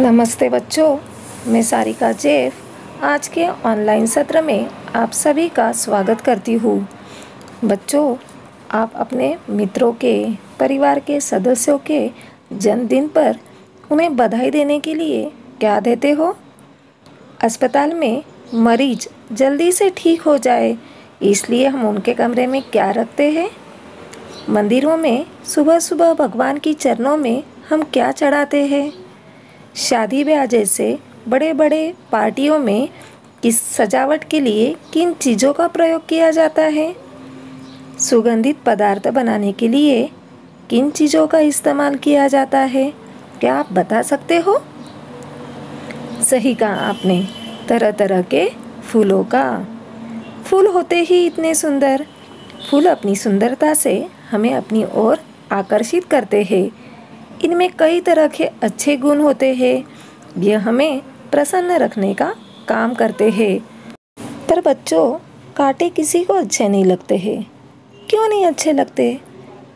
नमस्ते बच्चों, मैं सारिका जेफ आज के ऑनलाइन सत्र में आप सभी का स्वागत करती हूँ। बच्चों, आप अपने मित्रों के, परिवार के सदस्यों के जन्मदिन पर उन्हें बधाई देने के लिए क्या देते हो? अस्पताल में मरीज जल्दी से ठीक हो जाए इसलिए हम उनके कमरे में क्या रखते हैं? मंदिरों में सुबह सुबह भगवान की चरणों में हम क्या चढ़ाते हैं? शादी ब्याह जैसे बड़े बड़े पार्टियों में किस सजावट के लिए किन चीज़ों का प्रयोग किया जाता है? सुगंधित पदार्थ बनाने के लिए किन चीज़ों का इस्तेमाल किया जाता है? क्या आप बता सकते हो? सही कहा आपने, तरह तरह के फूलों का। फूल होते ही इतने सुंदर। फूल अपनी सुंदरता से हमें अपनी ओर आकर्षित करते हैं। इनमें कई तरह के अच्छे गुण होते हैं। ये हमें प्रसन्न रखने का काम करते हैं। पर बच्चों, कांटे किसी को अच्छे नहीं लगते हैं। क्यों नहीं अच्छे लगते?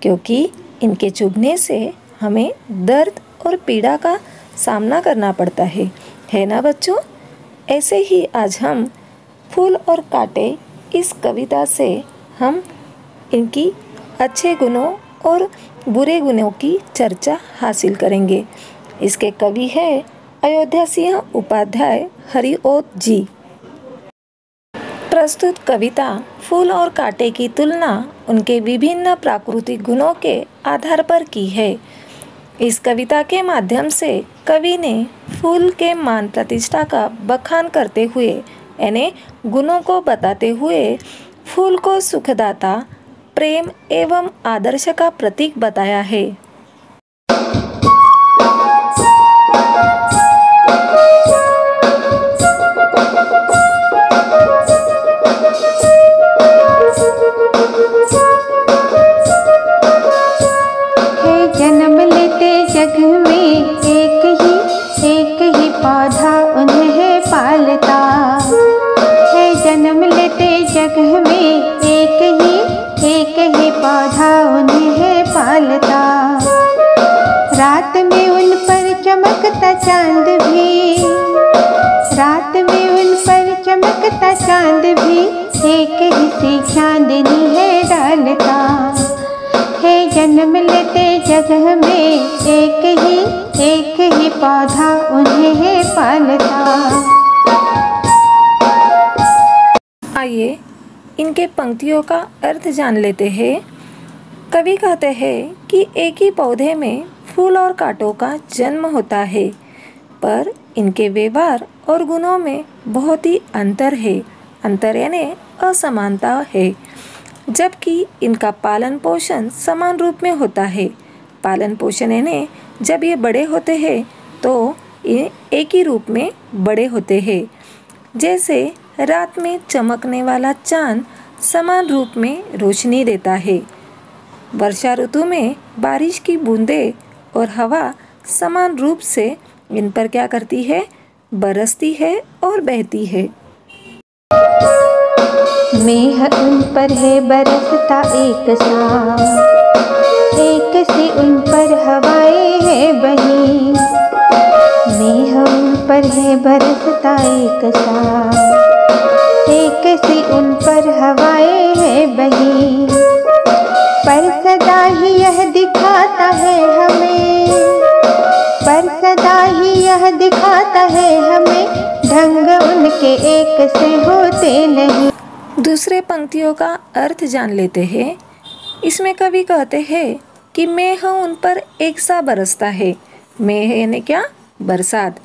क्योंकि इनके चुभने से हमें दर्द और पीड़ा का सामना करना पड़ता है ना बच्चों? ऐसे ही आज हम फूल और कांटे इस कविता से हम इनकी अच्छे गुणों और बुरे गुणों की चर्चा हासिल करेंगे। इसके कवि है अयोध्या सिंह उपाध्याय हरिओत जी। प्रस्तुत कविता फूल और कांटे की तुलना उनके विभिन्न प्राकृतिक गुणों के आधार पर की है। इस कविता के माध्यम से कवि ने फूल के मान प्रतिष्ठा का बखान करते हुए यानी गुणों को बताते हुए फूल को सुखदाता, प्रेम एवं आदर्श का प्रतीक बताया है। है जन्म लेते जग में एक ही पौधा उन्हें पालता। है जन्म लेते जग में एक ही पौधा उन्हें पालता। रात में उन पर चमकता चांद भी, रात में उन पर चमकता चांद भी एक ही सी चांदनी है डालता। है जन्म लेते जगह में एक ही पौधा उन्हें पालता। आइए इनके पंक्तियों का अर्थ जान लेते हैं। कवि कहते हैं कि एक ही पौधे में फूल और कांटों का जन्म होता है, पर इनके व्यवहार और गुणों में बहुत ही अंतर है। अंतर यानी असमानता है। जबकि इनका पालन पोषण समान रूप में होता है। पालन पोषण यानी जब ये बड़े होते हैं तो ये एक ही रूप में बड़े होते हैं। जैसे रात में चमकने वाला चांद समान रूप में रोशनी देता है। वर्षा ऋतु में बारिश की बूंदें और हवा समान रूप से इन पर क्या करती है? बरसती है और बहती है। मेह उन पर है बरसता एक सा, एक सी उन पर हवाएं है बही। मेह उन पर है बरसता एक सा, एक सी उन पर हवाएं है बही। पर सदा ही यह दिखाता है हमें, पर सदा ही यह दिखाता है हमें ढंग उनके एक से होते नहीं। दूसरे पंक्तियों का अर्थ जान लेते हैं। इसमें कवि कहते हैं कि मेह उन पर एक सा बरसता है। मेह यानी क्या? बरसात।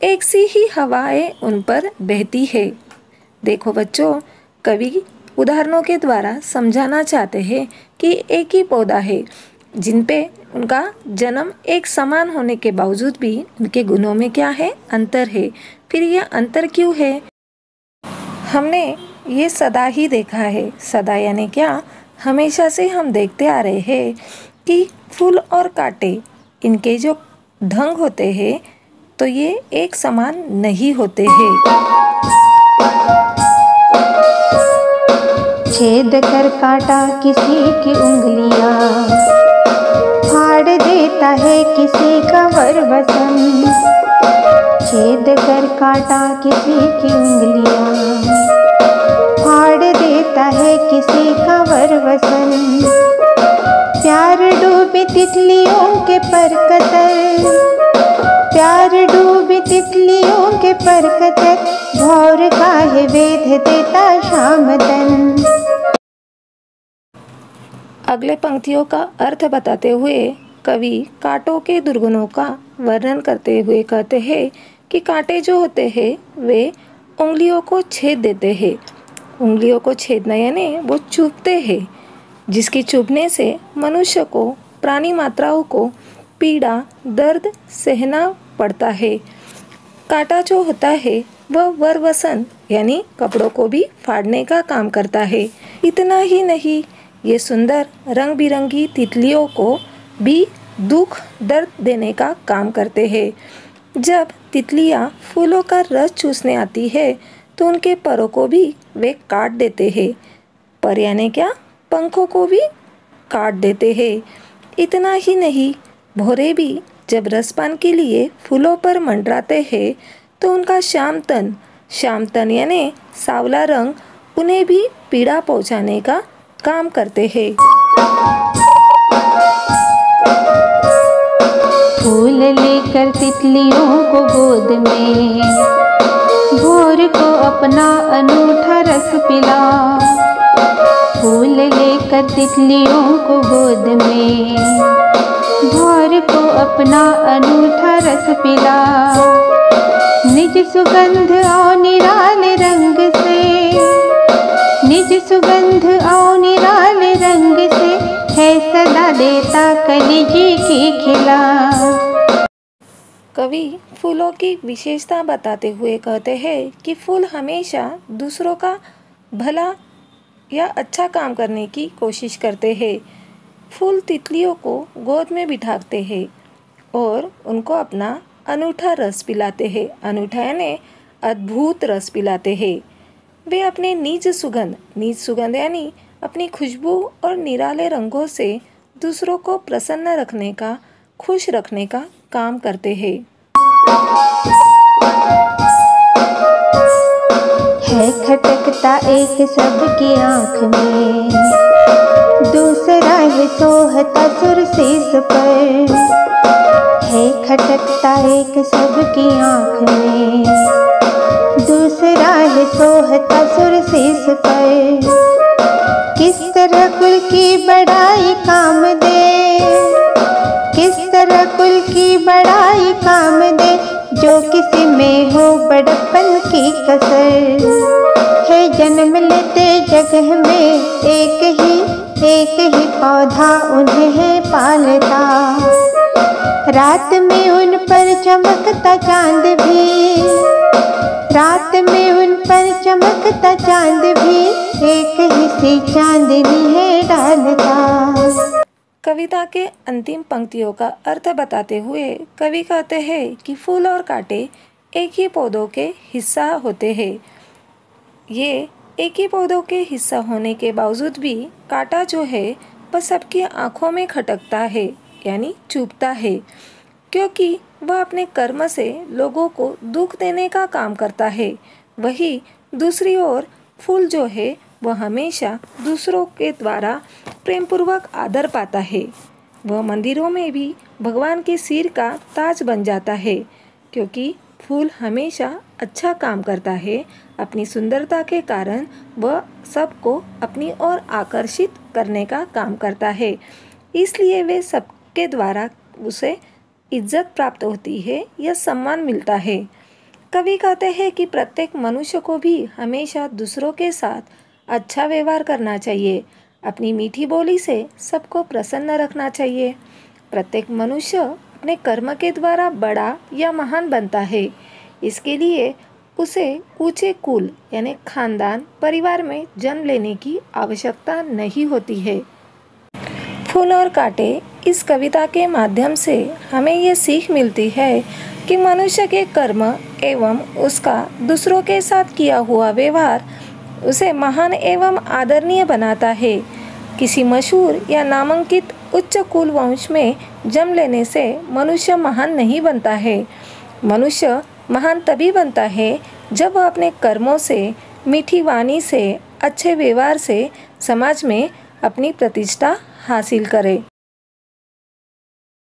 एक सी ही हवाएं उन पर बहती है। देखो बच्चों, कवि उदाहरणों के द्वारा समझाना चाहते हैं कि एक ही पौधा है जिन पे उनका जन्म एक समान होने के बावजूद भी उनके गुणों में क्या है? अंतर है। फिर यह अंतर क्यों है? हमने ये सदा ही देखा है। सदा यानी क्या? हमेशा से हम देखते आ रहे हैं कि फूल और कांटे इनके जो ढंग होते हैं तो ये एक समान नहीं होते हैं। छेद कर काटा किसी की उंगलियां, फाड़ देता है किसी का वर वसन। काटा किसी की उंगलियां, फाड़ देता है किसी का वरवसन। प्यार डूबी तितलियों के परकतर, प्यार डूबी तितलियों के परकतर, भौर काहे वेध देता शाम तन। अगले पंक्तियों का अर्थ बताते हुए कवि कांटों के दुर्गुणों का वर्णन करते हुए कहते हैं कि कांटे जो होते हैं वे उंगलियों को छेद देते हैं। उंगलियों को छेदना यानी वो चुभते हैं, जिसकी चुभने से मनुष्य को, प्राणी मात्राओं को पीड़ा, दर्द सहना पड़ता है। कांटा जो होता है वह वरवसन यानी कपड़ों को भी फाड़ने का काम करता है। इतना ही नहीं, ये सुंदर रंग बिरंगी तितलियों को भी दुख, दर्द देने का काम करते हैं। जब तितलियाँ फूलों का रस चूसने आती है तो उनके परों को भी वे काट देते हैं। पर यानी क्या, पंखों को भी काट देते हैं। इतना ही नहीं, भौरे भी जब रसपान के लिए फूलों पर मंडराते हैं तो उनका श्याम तन यानी सांवला रंग उन्हें भी पीड़ा पहुंचाने का काम करते हैं। फूल लेकर तितलियों को गोद में, भौर को अपना अनूठा रस पिला। फूल लेकर तितलियों को गोद में, भौर को अपना अनूठा रस पिला। निज सुगंध आओ निराले रंग से, निज सुगंध आओ निराले रंग से, है सदा देता कलिजी की खिला। कवि फूलों की विशेषता बताते हुए कहते हैं कि फूल हमेशा दूसरों का भला या अच्छा काम करने की कोशिश करते हैं। फूल तितलियों को गोद में बिठाते हैं और उनको अपना अनूठा रस पिलाते हैं। अनूठा यानी अद्भुत रस पिलाते हैं। वे अपने निज सुगंध यानी अपनी खुशबू और निराले रंगों से दूसरों को प्रसन्न रखने का, खुश रखने का काम करते हैं। है खटकता एक सबकी आँख में, दूसरा है सोहता सुर शीश पर। है खटकता एक सबकी आँख में, दूसरा है सोहता सुर शीश पर। किस तरह कुल की बड़ाई काम दे, किस तरह कुल की बड़ाई काम दे, जो किसी में हो बड़प्पन की कसर। है जन्म लेते जगह में एक ही पौधा उन्हें है पालता। रात में उन पर चमकता चांद भी, रात में उन पर चमकता चांद भी, एक ही सी चांदनी है डालता। कविता के अंतिम पंक्तियों का अर्थ बताते हुए कवि कहते हैं कि फूल और कांटे एक ही पौधों के हिस्सा होते हैं। ये एक ही पौधों के हिस्सा होने के बावजूद भी कांटा जो है वह सबकी आँखों में खटकता है यानी चुभता है, क्योंकि वह अपने कर्म से लोगों को दुख देने का काम करता है। वही दूसरी ओर फूल जो है वह हमेशा दूसरों के द्वारा प्रेमपूर्वक आदर पाता है। वह मंदिरों में भी भगवान के सिर का ताज बन जाता है, क्योंकि फूल हमेशा अच्छा काम करता है। अपनी सुंदरता के कारण वह सबको अपनी ओर आकर्षित करने का काम करता है, इसलिए वे सबके द्वारा उसे इज्जत प्राप्त होती है या सम्मान मिलता है। कवि कहते हैं कि प्रत्येक मनुष्य को भी हमेशा दूसरों के साथ अच्छा व्यवहार करना चाहिए। अपनी मीठी बोली से सबको प्रसन्न रखना चाहिए। प्रत्येक मनुष्य अपने कर्म के द्वारा बड़ा या महान बनता है, इसके लिए उसे ऊंचे कुल यानी खानदान, परिवार में जन्म लेने की आवश्यकता नहीं होती है। फूल और कांटे इस कविता के माध्यम से हमें ये सीख मिलती है कि मनुष्य के कर्म एवं उसका दूसरों के साथ किया हुआ व्यवहार उसे महान एवं आदरणीय बनाता है। किसी मशहूर या नामांकित उच्च कुल वंश में जन्म लेने से मनुष्य महान नहीं बनता है। मनुष्य महान तभी बनता है जब वह अपने कर्मों से, मीठी वाणी से, अच्छे व्यवहार से समाज में अपनी प्रतिष्ठा हासिल करे।